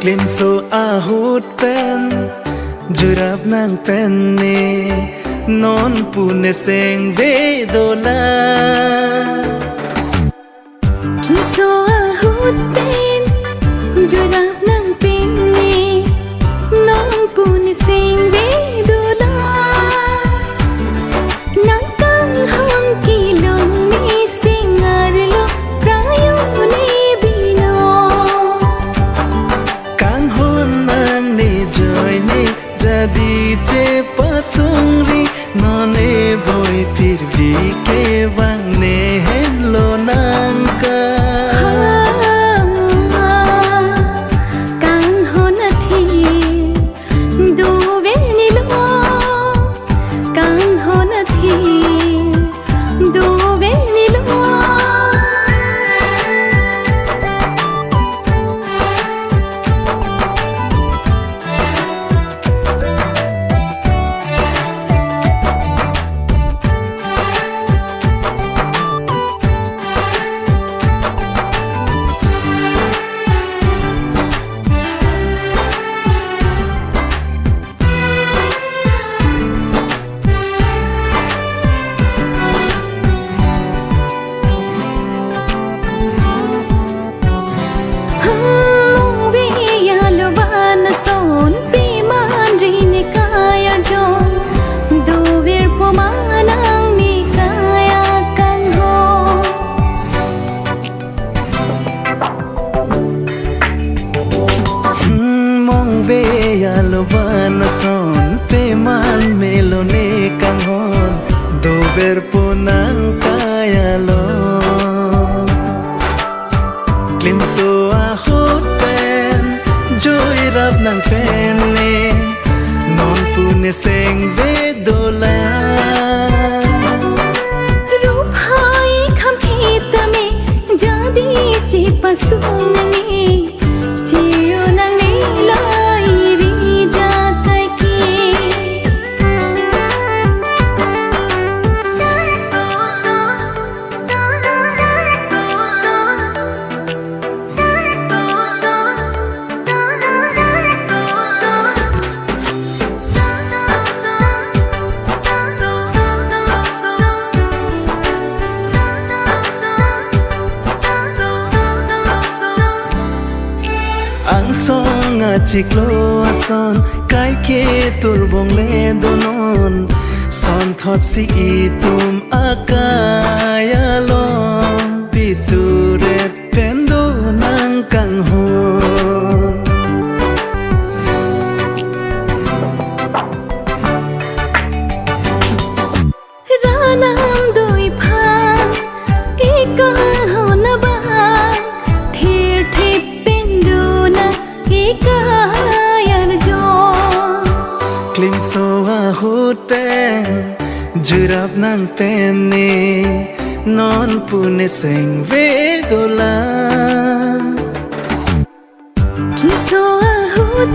Klim so ahut pen Jurap nang penne Non pune seng vedola Klim so ahut pen Jurap nang penne Non pune seng vedola Nang kang hong kilong ni singar lo prayo ni bilo Kang hon nang ni joy ni jadi je pasungri none boy phir bhi ke bang ne hello nang ka Kang hon thi do ve ni lo Kang hon thi do ve ni lo Bana son pe man melone kang hon do ver ponang kaya lo Klim so ahut pen joy rap nang pen ne non pune seng vedola Rup hai kham khit me jadi chi pasung ni chiyo nang ni lai Ang song chiklo son kai ke turbong le donon son thot si itum akaya lo pituret pendo nang kang ho Ranam doi phan ikang ho na ba thir thip pendu na ikayar jo Klim so ahut pen jurap nang pen ne non pune seng vedola Klim so ahut